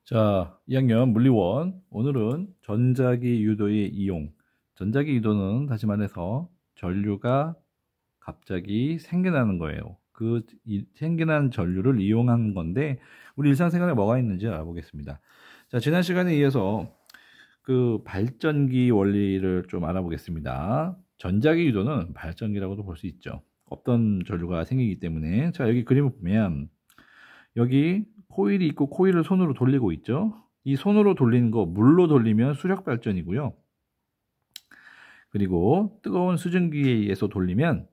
자, 2학년 물리원. 오늘은 전자기 유도의 이용. 전자기 유도는 다시 말해서 전류가 갑자기 생겨나는 거예요. 생겨난 전류를 이용하는 건데, 우리 일상생활에 뭐가 있는지 알아보겠습니다. 자, 지난 시간에 이어서 그 발전기 원리를 좀 알아보겠습니다. 전자기 유도는 발전기라고도 볼 수 있죠. 없던 전류가 생기기 때문에. 자, 여기 그림을 보면, 여기 코일이 있고 코일을 손으로 돌리고 있죠. 이 손으로 돌리는 거 물로 돌리면 수력 발전이고요. 그리고 뜨거운 수증기에 의해서 돌리면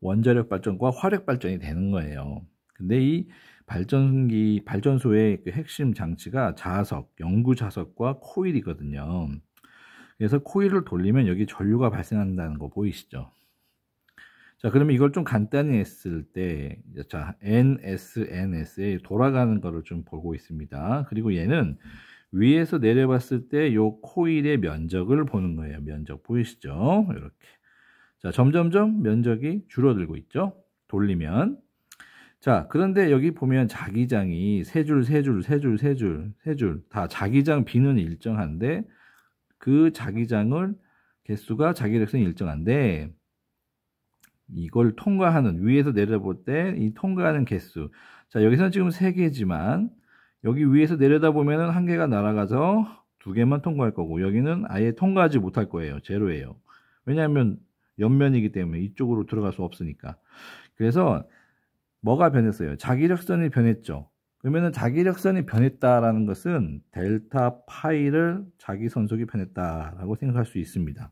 원자력 발전과 화력 발전이 되는 거예요. 근데 이 발전소의 그 핵심 장치가 자석, 영구 자석과 코일이거든요. 그래서 코일을 돌리면 여기 전류가 발생한다는 거 보이시죠? 자, 그러면 이걸 좀 간단히 했을 때, 자, NS에 돌아가는 거를 좀 보고 있습니다. 그리고 얘는 위에서 내려봤을 때 요 코일의 면적을 보는 거예요. 면적 보이시죠? 이렇게. 자, 점점점 면적이 줄어들고 있죠? 돌리면. 자, 그런데 여기 보면 자기장이 세 줄 다 자기장 비는 일정한데 그 자기장을 개수가 자기력선이 일정한데 이걸 통과하는 위에서 내려볼 때 이 통과하는 개수. 자, 여기서는 지금 3개지만 여기 위에서 내려다 보면은 1개가 날아가서 2개만 통과할 거고 여기는 아예 통과하지 못할 거예요. 제로예요. 왜냐하면 옆면이기 때문에 이쪽으로 들어갈 수 없으니까. 그래서 뭐가 변했어요? 자기력선이 변했죠. 그러면은 자기력선이 변했다라는 것은 델타 파이를 자기 선속이 변했다라고 생각할 수 있습니다.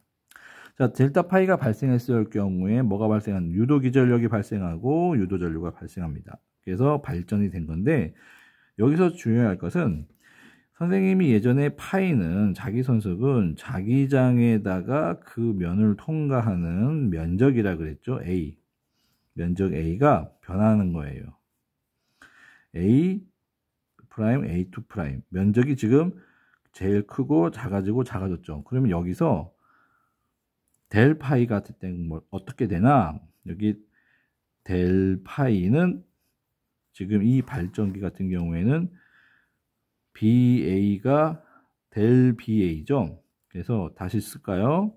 자, 델타 파이가 발생했을 경우에 뭐가 발생한 유도 기전력이 발생하고 유도 전류가 발생합니다. 그래서 발전이 된 건데 여기서 중요할 것은 선생님이 예전에 파이는 자기 선속은 자기장에다가 그 면을 통과하는 면적이라 그랬죠. A. 면적 A가 변하는 거예요. A 프라임, A2 프라임. 면적이 지금 제일 크고 작아지고 작아졌죠. 그러면 여기서 델 파이 같을 때는 어떻게 되나? 여기 델 파이는 지금 이 발전기 같은 경우에는 BA가 델 BA죠. 그래서 다시 쓸까요?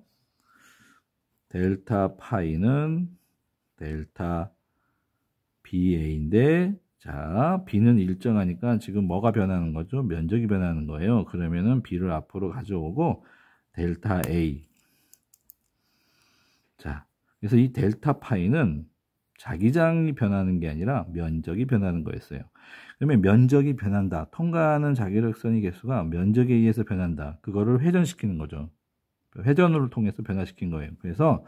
델타 파이는 델타 BA인데 자, B는 일정하니까 지금 뭐가 변하는 거죠? 면적이 변하는 거예요. 그러면은 B를 앞으로 가져오고 델타 A. 자, 그래서 이 델타 파이는 자기장이 변하는 게 아니라 면적이 변하는 거였어요. 그러면 면적이 변한다. 통과하는 자기력선의 개수가 면적에 의해서 변한다. 그거를 회전시키는 거죠. 회전을 통해서 변화시킨 거예요. 그래서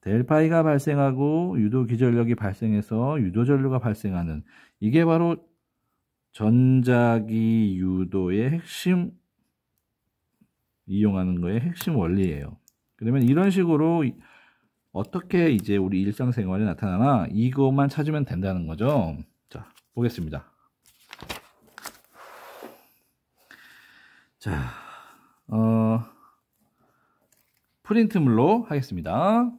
델 파이가 발생하고 유도 기전력이 발생해서 유도 전류가 발생하는 이게 바로 전자기 유도의 핵심 이용하는 거의 핵심 원리예요. 그러면 이런 식으로 어떻게 이제 우리 일상생활에 나타나나 이것만 찾으면 된다는 거죠. 자, 보겠습니다. 자, 프린트물로 하겠습니다.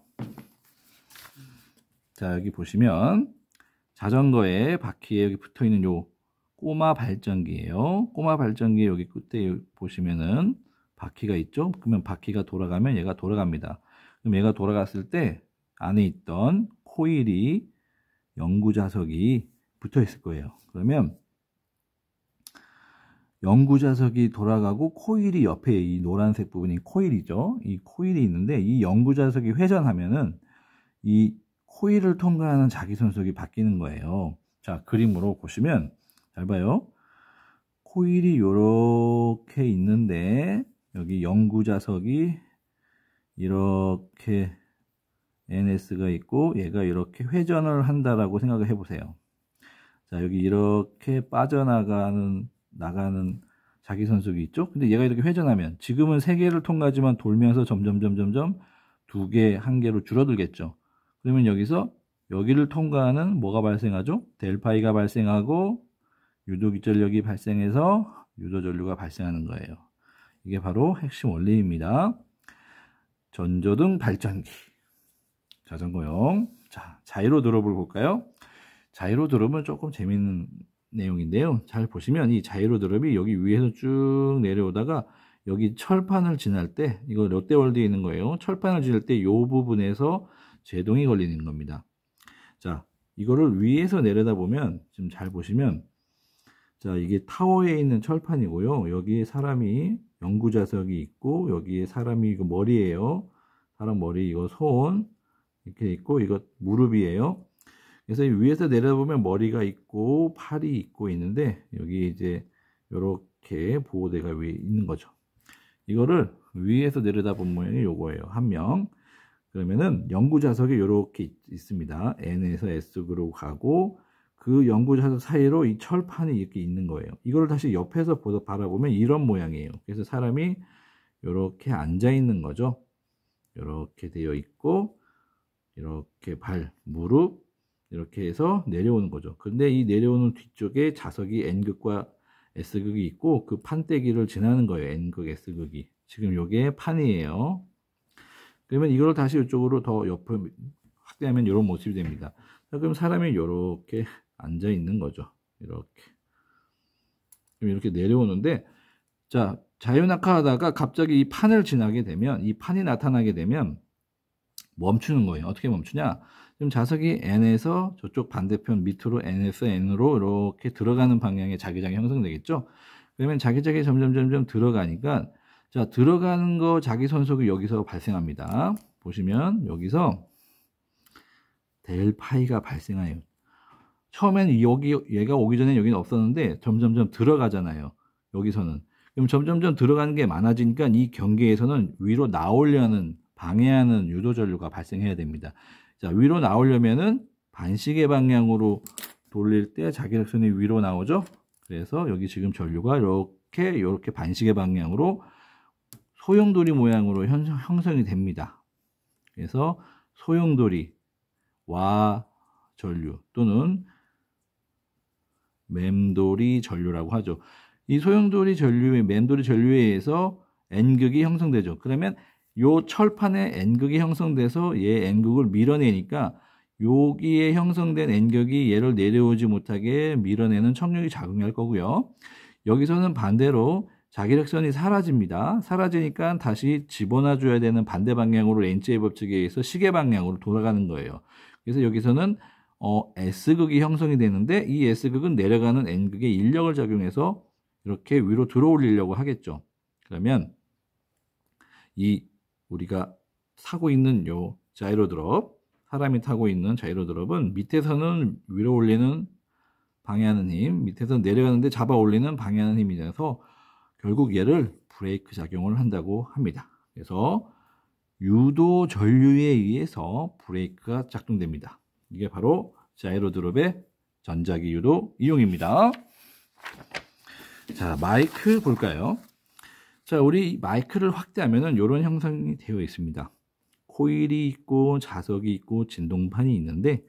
자, 여기 보시면 자전거에 바퀴에 여기 붙어 있는 요 꼬마 발전기예요. 꼬마 발전기 여기 끝에 보시면은 바퀴가 있죠. 그러면 바퀴가 돌아가면 얘가 돌아갑니다. 그럼 얘가 돌아갔을 때 안에 있던 코일이 영구자석이 붙어 있을 거예요. 그러면 영구자석이 돌아가고 코일이 옆에 이 노란색 부분이 코일이죠. 이 코일이 있는데 이 영구자석이 회전하면은 이 코일을 통과하는 자기선속이 바뀌는 거예요. 자, 그림으로 보시면 잘 봐요. 코일이 이렇게 있는데 여기 영구자석이 이렇게 NS가 있고 얘가 이렇게 회전을 한다라고 생각을 해보세요. 자, 여기 이렇게 나가는 자기선속이 있죠. 근데 얘가 이렇게 회전하면 지금은 3개를 통과하지만 돌면서 점점 2개, 1개로 줄어들겠죠. 그러면 여기서 여기를 통과하는 뭐가 발생하죠? 델 파이가 발생하고 유도 기전력이 발생해서 유도 전류가 발생하는 거예요. 이게 바로 핵심 원리입니다. 전조등 발전기. 자전거용. 자, 자이로 드롭을 볼까요? 자이로 드롭은 조금 재밌는 내용인데요. 잘 보시면 이 자이로 드롭이 여기 위에서 쭉 내려오다가 여기 철판을 지날 때, 이거 롯데월드에 있는 거예요. 철판을 지날 때 이 부분에서 제동이 걸리는 겁니다. 자, 이거를 위에서 내려다 보면 지금 잘 보시면, 자, 이게 타워에 있는 철판이고요. 여기에 사람이 연구자석이 있고, 여기에 사람이 이거 머리예요. 사람 머리, 이거 손 이렇게 있고, 이거 무릎이에요. 그래서 위에서 내려보면 머리가 있고 팔이 있고 있는데, 여기 이제 이렇게 보호대가 위에 있는 거죠. 이거를 위에서 내려다본 모양이 요거예요. 한 명. 그러면은 연구자석이 이렇게 있습니다. N에서 S로 가고, 그 연구자석 사이로 이 철판이 이렇게 있는 거예요. 이걸 다시 옆에서 바라보면 이런 모양이에요. 그래서 사람이 이렇게 앉아 있는 거죠. 이렇게 되어 있고, 이렇게 발, 무릎 이렇게 해서 내려오는 거죠. 근데 이 내려오는 뒤쪽에 자석이 N극과 S극이 있고, 그 판때기를 지나는 거예요. N극, S극이. 지금 요게 판이에요. 그러면 이걸 다시 이쪽으로 더 옆으로 확대하면 이런 모습이 됩니다. 자, 그럼 사람이 이렇게 앉아 있는 거죠. 이렇게. 그럼 이렇게 내려오는데, 자, 자유낙하하다가 갑자기 이 판을 지나게 되면, 이 판이 나타나게 되면 멈추는 거예요. 어떻게 멈추냐? 지금 자석이 N에서 저쪽 반대편 밑으로 N에서 N으로 이렇게 들어가는 방향의 자기장이 형성되겠죠? 그러면 자기장이 점점 들어가니까, 자, 들어가는 거 자기 손속이 여기서 발생합니다. 보시면 여기서 델 파이가 발생해요. 처음엔 여기 얘가 오기 전에 여기는 없었는데 점점 들어가잖아요. 여기서는. 그럼 점점 들어가는 게 많아지니까 이 경계에서는 위로 나오려는 방해하는 유도 전류가 발생해야 됩니다. 자, 위로 나오려면은 반시계 방향으로 돌릴 때 자기력선이 위로 나오죠. 그래서 여기 지금 전류가 이렇게 반시계 방향으로 소용돌이 모양으로 형성이 됩니다. 그래서 소용돌이 와 전류 또는 맴돌이 전류라고 하죠. 이 소용돌이 전류의 맴돌이 전류에 의해서 N극이 형성되죠. 그러면 요 철판에 N극이 형성돼서 얘 N극을 밀어내니까 여기에 형성된 N극이 얘를 내려오지 못하게 밀어내는 청력이 작용할 거고요. 여기서는 반대로 자기력선이 사라집니다. 사라지니까 다시 집어넣어 줘야 되는 반대 방향으로 렌츠의 법칙에 의해서 시계 방향으로 돌아가는 거예요. 그래서 여기서는 S극이 형성이 되는데, 이 S극은 내려가는 N극에 인력을 작용해서 이렇게 위로 들어올리려고 하겠죠. 그러면 이 우리가 타고 있는 요 자이로 드롭, 사람이 타고 있는 자이로 드롭은 밑에서는 위로 올리는 방해하는 힘, 밑에서 내려가는데 잡아 올리는 방해하는 힘이라서 결국 얘를 브레이크 작용을 한다고 합니다. 그래서 유도 전류에 의해서 브레이크가 작동됩니다. 이게 바로 자이로 드롭의 전자기 유도 이용입니다. 자, 마이크 볼까요? 자, 우리 마이크를 확대하면은 이런 형상이 되어 있습니다. 코일이 있고 자석이 있고 진동판이 있는데,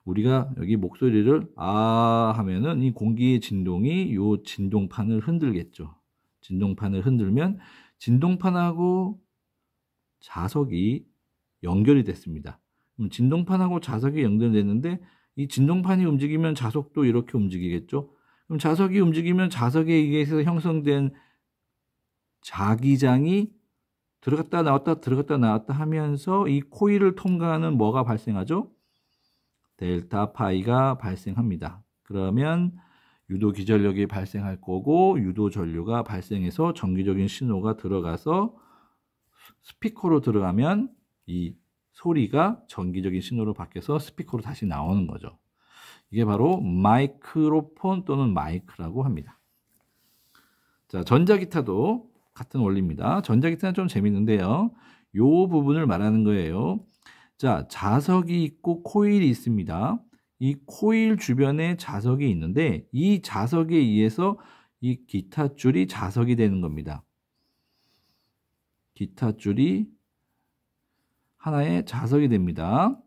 우리가 여기 목소리를 아 하면은 이 공기의 진동이 요 진동판을 흔들겠죠. 진동판을 흔들면 진동판하고 자석이 연결이 됐습니다. 그럼 진동판하고 자석이 연결됐는데, 이 진동판이 움직이면 자석도 이렇게 움직이겠죠. 그럼 자석이 움직이면 자석에 의해서 형성된 자기장이 들어갔다 나왔다 하면서 이 코일을 통과하는 뭐가 발생하죠? 델타 파이가 발생합니다. 그러면 유도 기전력이 발생할 거고, 유도 전류가 발생해서 전기적인 신호가 들어가서 스피커로 들어가면 이 소리가 전기적인 신호로 바뀌어서 스피커로 다시 나오는 거죠. 이게 바로 마이크로폰 또는 마이크라고 합니다. 자, 전자기타도 같은 원리입니다. 전자기타는 좀 재밌는데요. 요 부분을 말하는 거예요. 자, 자석이 있고 코일이 있습니다. 이 코일 주변에 자석이 있는데, 이 자석에 의해서 이 기타 줄이 자석이 되는 겁니다. 기타 줄이 하나의 자석이 됩니다.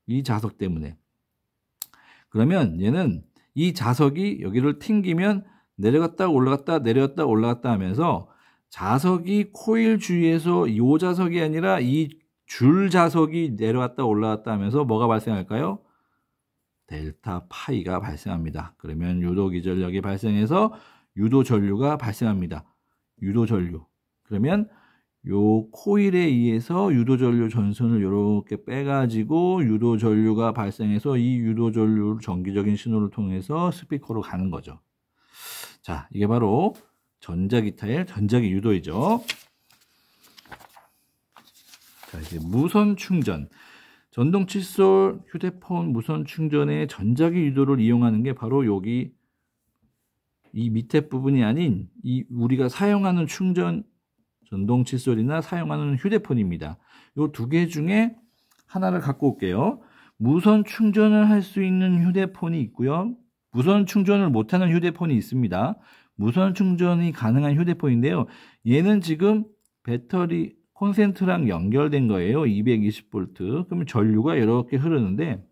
이 자석 때문에. 그러면 얘는 이 자석이 여기를 튕기면 내려갔다 올라갔다 내려갔다 올라갔다 하면서 자석이 코일 주위에서 이 자석이 아니라 이 줄 자석이 내려갔다 올라갔다 하면서 뭐가 발생할까요? 델타 파이가 발생합니다. 그러면 유도 기전력이 발생해서 유도 전류가 발생합니다. 유도 전류. 그러면 요 코일에 의해서 유도 전류 전선을 이렇게 빼가지고 유도 전류가 발생해서 이 유도 전류 정기적인 신호를 통해서 스피커로 가는 거죠. 자, 이게 바로 전자기타의 전자기 유도이죠. 자, 이제 무선 충전. 전동 칫솔, 휴대폰 무선 충전의 전자기 유도를 이용하는 게 바로 여기 이 밑에 부분이 아닌 이 우리가 사용하는 충전 전동 칫솔이나 사용하는 휴대폰입니다. 이 두 개 중에 하나를 갖고 올게요. 무선 충전을 할 수 있는 휴대폰이 있고요. 무선 충전을 못하는 휴대폰이 있습니다. 무선 충전이 가능한 휴대폰인데요. 얘는 지금 배터리 콘센트랑 연결된 거예요. 220V. 그러면 전류가 이렇게 흐르는데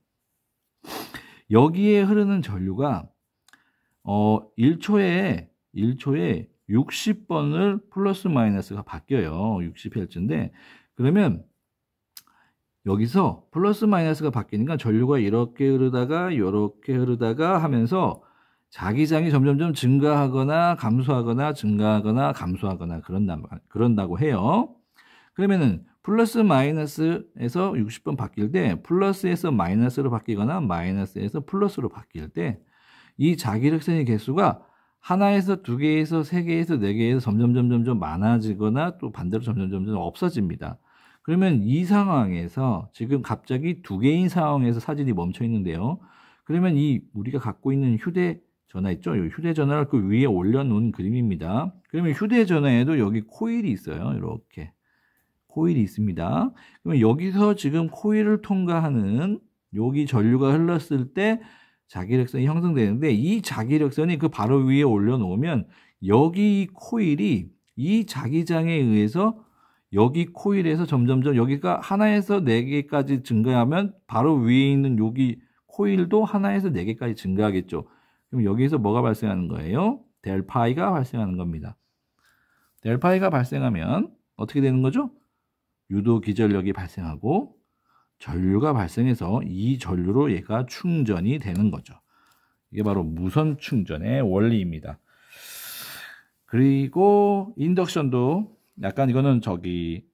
여기에 흐르는 전류가 1초에 60번을 플러스 마이너스가 바뀌어요. 60Hz인데 그러면 여기서 플러스 마이너스가 바뀌니까 전류가 이렇게 흐르다가 이렇게 흐르다가 하면서 자기장이 점점점 증가하거나 감소하거나 증가하거나 감소하거나 그런다고 해요. 그러면은 플러스 마이너스에서 60번 바뀔 때 플러스에서 마이너스로 바뀌거나 마이너스에서 플러스로 바뀔 때 이 자기력선의 개수가 하나에서 두 개에서 세 개에서 네 개에서 점점 많아지거나 또 반대로 점점 없어집니다. 그러면 이 상황에서 지금 갑자기 두 개인 상황에서 사진이 멈춰 있는데요. 그러면 이 우리가 갖고 있는 휴대전화 있죠? 이 휴대전화를 그 위에 올려놓은 그림입니다. 그러면 휴대전화에도 여기 코일이 있어요. 이렇게 코일이 있습니다. 그러면 여기서 지금 코일을 통과하는 여기 전류가 흘렀을 때 자기력선이 형성되는데 이 자기력선이 그 바로 위에 올려놓으면 여기 코일이 이 자기장에 의해서 여기 코일에서 점점점 여기가 하나에서 네 개까지 증가하면 바로 위에 있는 여기 코일도 하나에서 네 개까지 증가하겠죠. 그럼 여기에서 뭐가 발생하는 거예요? 델파이가 발생하는 겁니다. 델파이가 발생하면 어떻게 되는 거죠? 유도 기전력이 발생하고 전류가 발생해서 이 전류로 얘가 충전이 되는 거죠. 이게 바로 무선 충전의 원리입니다. 그리고 인덕션도 약간 이거는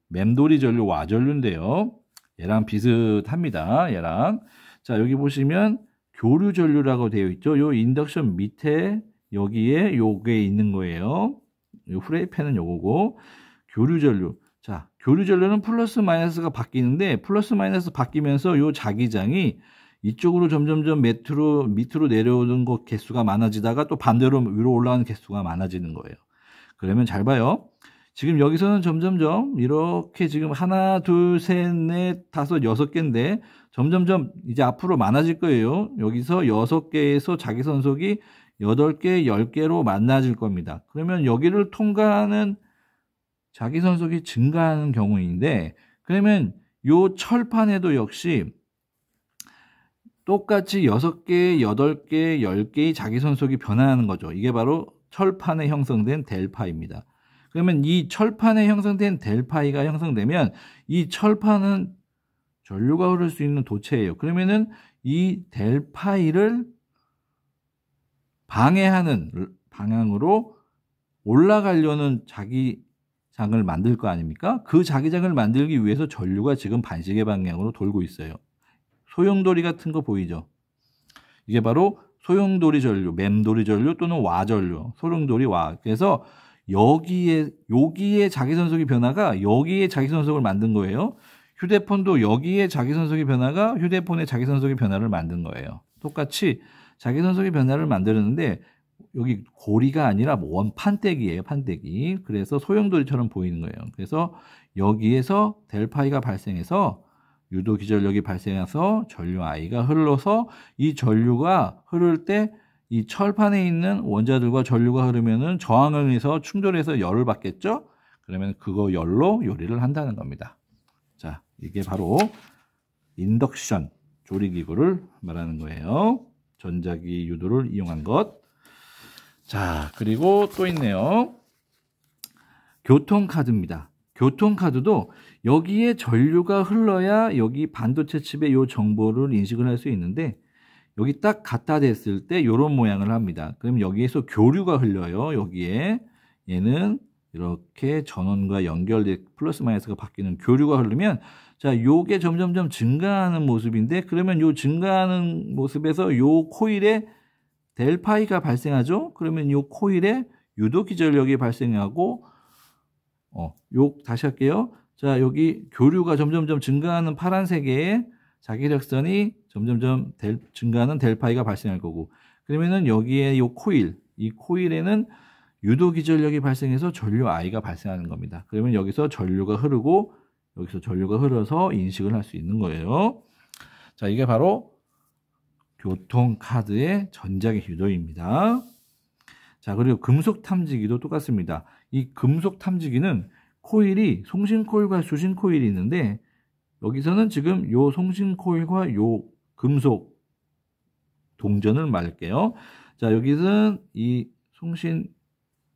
맴돌이 전류, 와전류인데요. 얘랑 비슷합니다. 얘랑. 자, 여기 보시면 교류 전류라고 되어 있죠. 요 인덕션 밑에 여기에 요게 있는 거예요. 요 프라이팬은 요거고 교류 전류. 자, 교류 전류는 플러스 마이너스가 바뀌는데 플러스 마이너스 바뀌면서 요 자기장이 이쪽으로 점점점 밑으로 내려오는 것 개수가 많아지다가 또 반대로 위로 올라가는 개수가 많아지는 거예요. 그러면 잘 봐요. 지금 여기서는 점점점 이렇게 지금 하나, 둘, 셋, 넷, 다섯, 여섯 개인데 점점점 이제 앞으로 많아질 거예요. 여기서 6개에서 자기선속이 8개, 10개로 많아질 겁니다. 그러면 여기를 통과하는 자기선속이 증가하는 경우인데 그러면 요 철판에도 역시 똑같이 6개, 8개, 10개의 자기선속이 변화하는 거죠. 이게 바로 철판에 형성된 델파입니다. 그러면 이 철판에 형성된 델파이가 형성되면 이 철판은 전류가 흐를 수 있는 도체예요. 그러면은 이 델파이를 방해하는 방향으로 올라가려는 자기장을 만들 거 아닙니까? 그 자기장을 만들기 위해서 전류가 지금 반시계 방향으로 돌고 있어요. 소용돌이 같은 거 보이죠? 이게 바로 소용돌이 전류, 맴돌이 전류 또는 와전류, 소용돌이 와. 그래서 여기에 자기선속의 변화가 여기에 자기선속을 만든 거예요. 휴대폰도 여기에 자기선속의 변화가 휴대폰의 자기선속의 변화를 만든 거예요. 똑같이 자기선속의 변화를 만들었는데 여기 고리가 아니라 판때기예요. 판때기. 그래서 소용돌이처럼 보이는 거예요. 그래서 여기에서 델파이가 발생해서 유도 기전력이 발생해서 전류 I가 흘러서 이 전류가 흐를 때 이 철판에 있는 원자들과 전류가 흐르면은 저항을 해서 충돌해서 열을 받겠죠? 그러면 그거 열로 요리를 한다는 겁니다. 자, 이게 바로 인덕션 조리기구를 말하는 거예요. 전자기 유도를 이용한 것. 자, 그리고 또 있네요. 교통카드입니다. 교통카드도 여기에 전류가 흘러야 여기 반도체 칩의 이 정보를 인식을 할 수 있는데 여기 딱 갖다 댔을 때 이런 모양을 합니다. 그럼 여기에서 교류가 흘러요. 여기에 얘는 이렇게 전원과 연결돼 플러스 마이너스가 바뀌는 교류가 흐르면 자, 요게 점점점 증가하는 모습인데 그러면 요 증가하는 모습에서 요 코일에 델파이가 발생하죠. 그러면 요 코일에 유도기전력이 발생하고 다시 할게요. 자, 여기 교류가 점점점 증가하는 파란색의 자기력선이 점점점 증가하는 델파이가 발생할 거고 그러면은 여기에 이 코일에는 유도기전력이 발생해서 전류 I가 발생하는 겁니다. 그러면 여기서 전류가 흐르고 여기서 전류가 흘러서 인식을 할 수 있는 거예요. 자, 이게 바로 교통카드의 전자기 유도입니다. 자, 그리고 금속 탐지기도 똑같습니다. 이 금속 탐지기는 코일이 송신 코일과 수신 코일이 있는데 여기서는 지금 요 송신 코일과 요 금속 동전을 말할게요. 자, 여기서는 이 송신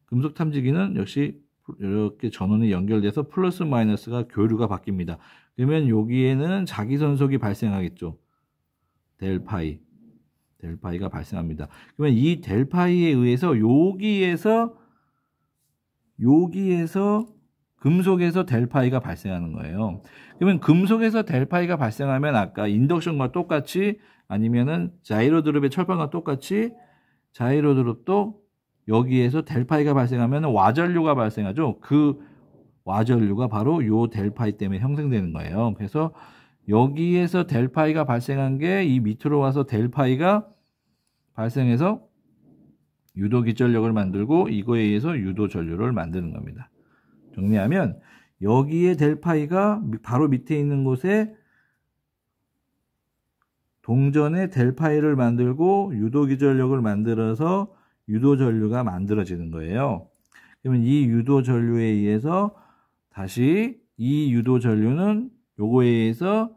금속 탐지기는 역시 이렇게 전원이 연결돼서 플러스 마이너스가 교류가 바뀝니다. 그러면 여기에는 자기선속이 발생하겠죠. 델파이가 발생합니다. 그러면 이 델파이에 의해서 여기에서 금속에서 델파이가 발생하는 거예요. 그러면 금속에서 델파이가 발생하면 아까 인덕션과 똑같이 아니면은 자이로드롭의 철판과 똑같이 자이로드롭도 여기에서 델파이가 발생하면 와전류가 발생하죠. 그 와전류가 바로 요 델파이 때문에 형성되는 거예요. 그래서 여기에서 델파이가 발생한 게 이 밑으로 와서 델파이가 발생해서 유도기전력을 만들고 이거에 의해서 유도전류를 만드는 겁니다. 정리하면 여기에 델파이가 바로 밑에 있는 곳에 동전에 델파이를 만들고 유도기전력을 만들어서 유도전류가 만들어지는 거예요. 그러면 이 유도전류에 의해서 다시 이 유도전류는 요거에 의해서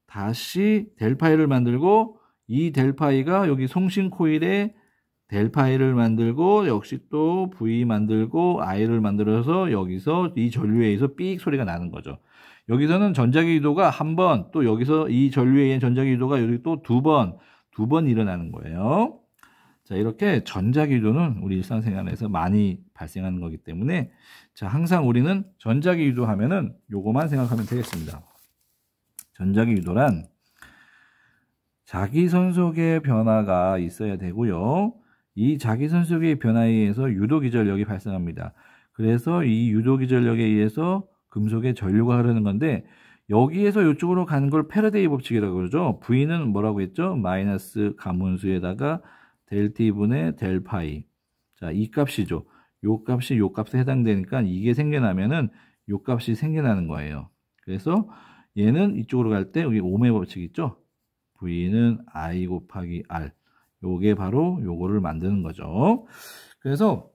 다시 델파이를 만들고 이 델파이가 여기 송신 코일에 델파이를 만들고 역시 또 V 만들고 I를 만들어서 여기서 이 전류에 의해서 삑 소리가 나는 거죠. 여기서는 전자기 유도가 한 번, 또 여기서 이 전류에 의한 전자기 유도가 여기 또 두 번 일어나는 거예요. 자, 이렇게 전자기 유도는 우리 일상생활에서 많이 발생하는 거기 때문에 자, 항상 우리는 전자기 유도하면은 요거만 생각하면 되겠습니다. 전자기 유도란 자기선속의 변화가 있어야 되고요. 이 자기선속의 변화에 의해서 유도기전력이 발생합니다. 그래서 이 유도기전력에 의해서 금속의 전류가 흐르는 건데 여기에서 이쪽으로 가는 걸 패러데이 법칙이라고 그러죠. V는 뭐라고 했죠? 마이너스 가문수에다가 델 T분의 델 파이. 자, 이 값이죠. 요 값이 요 값에 해당되니까 이게 생겨나면은 요 값이 생겨나는 거예요. 그래서 얘는 이쪽으로 갈 때 여기 오음의 법칙 있죠? V는 I 곱하기 R. 요게 바로 요거를 만드는 거죠. 그래서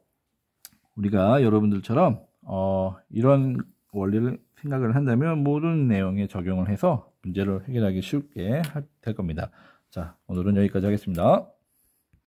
우리가 여러분들처럼 이런 원리를 생각을 한다면 모든 내용에 적용을 해서 문제를 해결하기 쉽게 될 겁니다. 자, 오늘은 여기까지 하겠습니다.